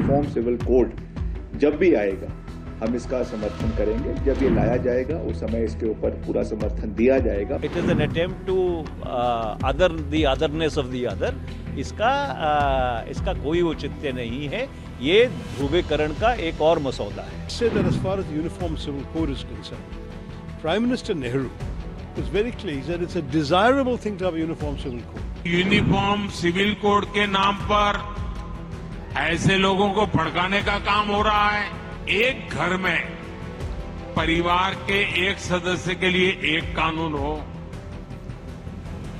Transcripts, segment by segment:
Uniform Civil code जब भी आएगा हम इसका समर्थन करेंगे। जब ये लाया जाएगा उस समय इसके ऊपर पूरा समर्थन दिया जाएगा। It is an attempt to otherness of the other. इसका कोई औचित्य नहीं है। ये ध्रुवीकरण का एक और मसौदा है। Say that as far as the Uniform Civil Code is concerned, Prime Minister Nehru was very clear. He said it's a desirable thing to have a Uniform Civil Code. Uniform Civil Code के नाम पर ऐसे लोगों को भड़काने का काम हो रहा है। एक घर में परिवार के एक सदस्य के लिए एक कानून हो,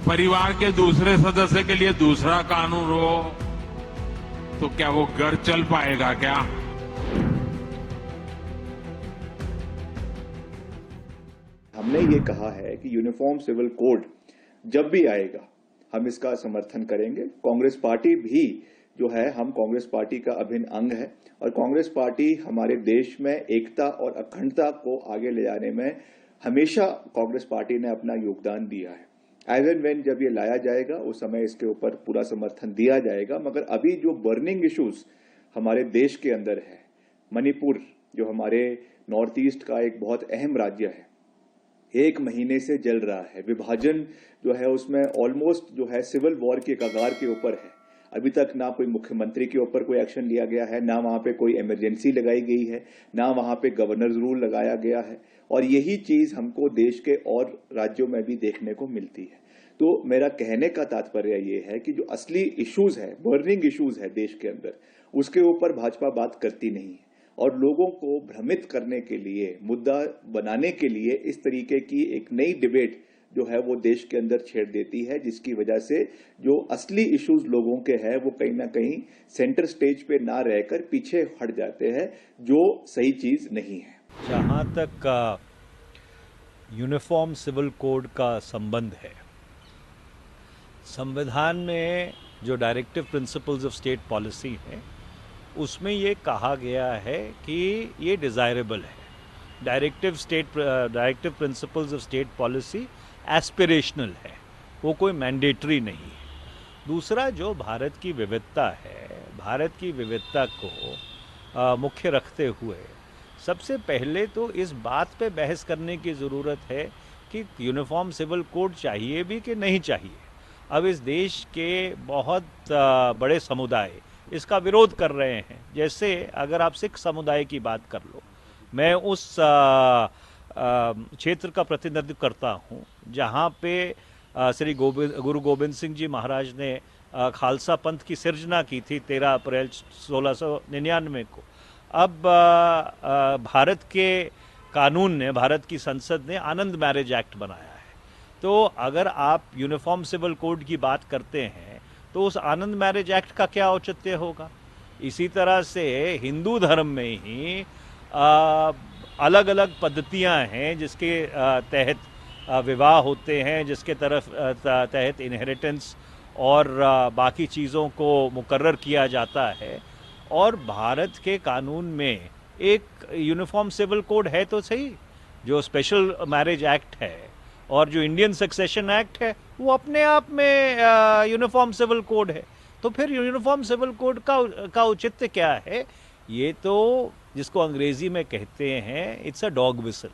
परिवार के दूसरे सदस्य के लिए दूसरा कानून हो, तो क्या वो घर चल पाएगा क्या? हमने ये कहा है कि यूनिफॉर्म सिविल कोड जब भी आएगा हम इसका समर्थन करेंगे। कांग्रेस पार्टी भी जो है, हम कांग्रेस पार्टी का अभिन्न अंग है और कांग्रेस पार्टी हमारे देश में एकता और अखंडता को आगे ले जाने में हमेशा कांग्रेस पार्टी ने अपना योगदान दिया है। एज एंड व्हेन जब ये लाया जाएगा उस समय इसके ऊपर पूरा समर्थन दिया जाएगा। मगर अभी जो बर्निंग इश्यूज हमारे देश के अंदर है, मणिपुर जो हमारे नॉर्थ ईस्ट का एक बहुत अहम राज्य है, 1 महीने से जल रहा है। विभाजन जो है उसमें ऑलमोस्ट जो है सिविल वॉर के कगार के ऊपर है। अभी तक ना कोई मुख्यमंत्री के ऊपर कोई एक्शन लिया गया है, ना वहां पे कोई इमरजेंसी लगाई गई है, ना वहां पे गवर्नर्स रूल लगाया गया है। और यही चीज हमको देश के और राज्यों में भी देखने को मिलती है। तो मेरा कहने का तात्पर्य ये है कि जो असली इश्यूज है, बर्निंग इश्यूज है देश के अंदर, उसके ऊपर भाजपा बात करती नहीं है और लोगों को भ्रमित करने के लिए, मुद्दा बनाने के लिए इस तरीके की एक नई डिबेट जो है वो देश के अंदर छेड़ देती है, जिसकी वजह से जो असली इश्यूज लोगों के हैं वो कहीं ना कहीं सेंटर स्टेज पे ना रहकर पीछे हट जाते हैं, जो सही चीज नहीं है। जहां तक यूनिफॉर्म सिविल कोड का संबंध है, संविधान में जो directive principles of state policy है उसमें ये कहा गया है कि ये डिजायरेबल है। Directive principles of state policy aspirational है, वो कोई मैंडेटरी नहीं है। दूसरा, जो भारत की विविधता है, भारत की विविधता को मुख्य रखते हुए सबसे पहले तो इस बात पे बहस करने की ज़रूरत है कि यूनिफॉर्म सिविल कोड चाहिए भी कि नहीं चाहिए। अब इस देश के बहुत बड़े समुदाय इसका विरोध कर रहे हैं। जैसे अगर आप सिख समुदाय की बात कर लो, मैं उस क्षेत्र का प्रतिनिधित्व करता हूँ जहाँ पे श्री गुरु गोबिंद सिंह जी महाराज ने खालसा पंथ की सिर्जना की थी 13 अप्रैल 1699 को। अब भारत के कानून ने, भारत की संसद ने आनंद मैरिज एक्ट बनाया है। तो अगर आप यूनिफॉर्म सिविल कोड की बात करते हैं तो उस आनंद मैरिज एक्ट का क्या औचित्य होगा? इसी तरह से हिंदू धर्म में ही अलग अलग पद्धतियां हैं जिसके तहत विवाह होते हैं, जिसके तहत इनहेरिटेंस और बाकी चीज़ों को मुकर्रर किया जाता है। और भारत के कानून में एक यूनिफॉर्म सिविल कोड है तो सही। जो स्पेशल मैरिज एक्ट है और जो इंडियन सक्सेशन एक्ट है वो अपने आप में यूनिफॉर्म सिविल कोड है। तो फिर यूनिफॉर्म सिविल कोड का औचित्य क्या है? ये तो जिसको अंग्रेजी में कहते हैं it's a dog whistle.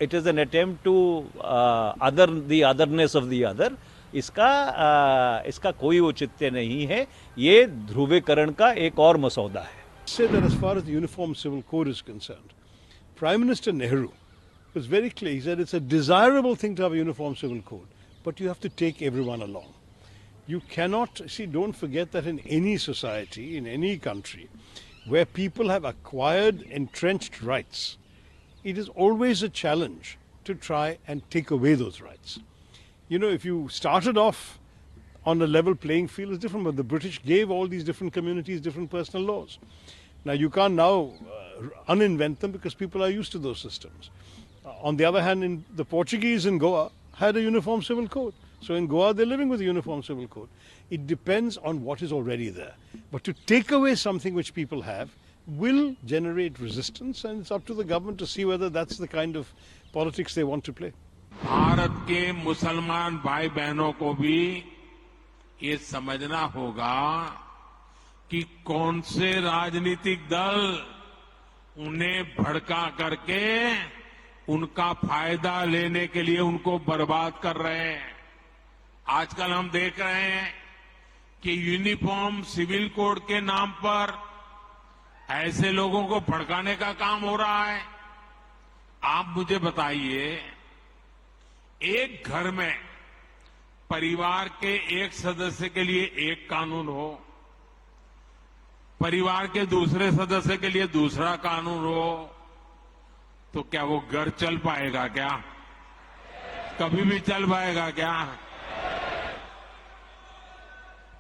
It is an attempt to otherness of the other. इसका कोई औचित्य नहीं है। ये ध्रुवीकरण का एक और मसौदा है। Say that as far as the Uniform Civil Code is concerned, Prime Minister Nehru was very clear. He said it's a desirable thing to have a Uniform Civil Code, but you have to take everyone along. You cannot, don't forget that in any society, in any country, where people have acquired entrenched rights, it is always a challenge to try and take away those rights. You know, if you started off on a level playing field, it's different, but the British gave all these different communities different personal laws. Now, you can't now uninvent them because people are used to those systems. On the other hand, the Portuguese in Goa had a uniform civil code. So in Goa, they're living with a uniform civil code. It depends on what is already there. But to take away something which people have will generate resistance, and it's up to the government to see whether that's the kind of politics they want to play. Bharat के मुसलमान भाई बहनों को भी ये समझना होगा कि कौन से राजनीतिक दल उन्हें भड़का करके उनका फायदा लेने के लिए उनको बर्बाद कर रहे हैं। आजकल हम देख रहे हैं कि यूनिफॉर्म सिविल कोड के नाम पर ऐसे लोगों को भड़काने का काम हो रहा है। आप मुझे बताइए, एक घर में परिवार के एक सदस्य के लिए एक कानून हो, परिवार के दूसरे सदस्य के लिए दूसरा कानून हो, तो क्या वो घर चल पाएगा क्या? कभी भी चल पाएगा क्या?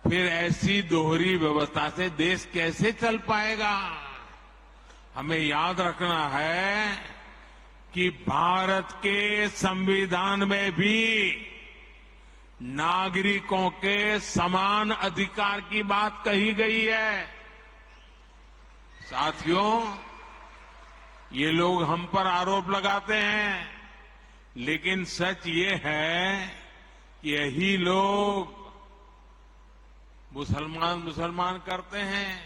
फिर ऐसी दोहरी व्यवस्था से देश कैसे चल पाएगा? हमें याद रखना है कि भारत के संविधान में भी नागरिकों के समान अधिकार की बात कही गई है। साथियों, ये लोग हम पर आरोप लगाते हैं, लेकिन सच ये है कि यही लोग मुसलमान करते हैं।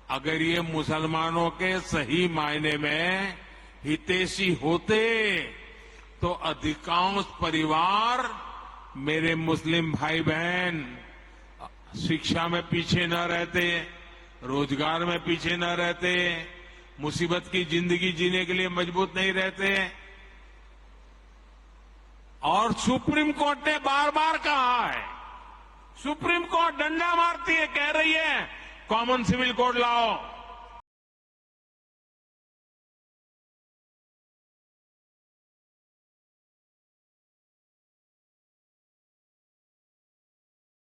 अगर ये मुसलमानों के सही मायने में हितैषी होते तो अधिकांश परिवार, मेरे मुस्लिम भाई बहन, शिक्षा में पीछे न रहते, रोजगार में पीछे न रहते, मुसीबत की जिंदगी जीने के लिए मजबूत नहीं रहते। और सुप्रीम कोर्ट ने बार बार कहा है, सुप्रीम कोर्ट डंडा मारती है, कह रही है कॉमन सिविल कोड लाओ।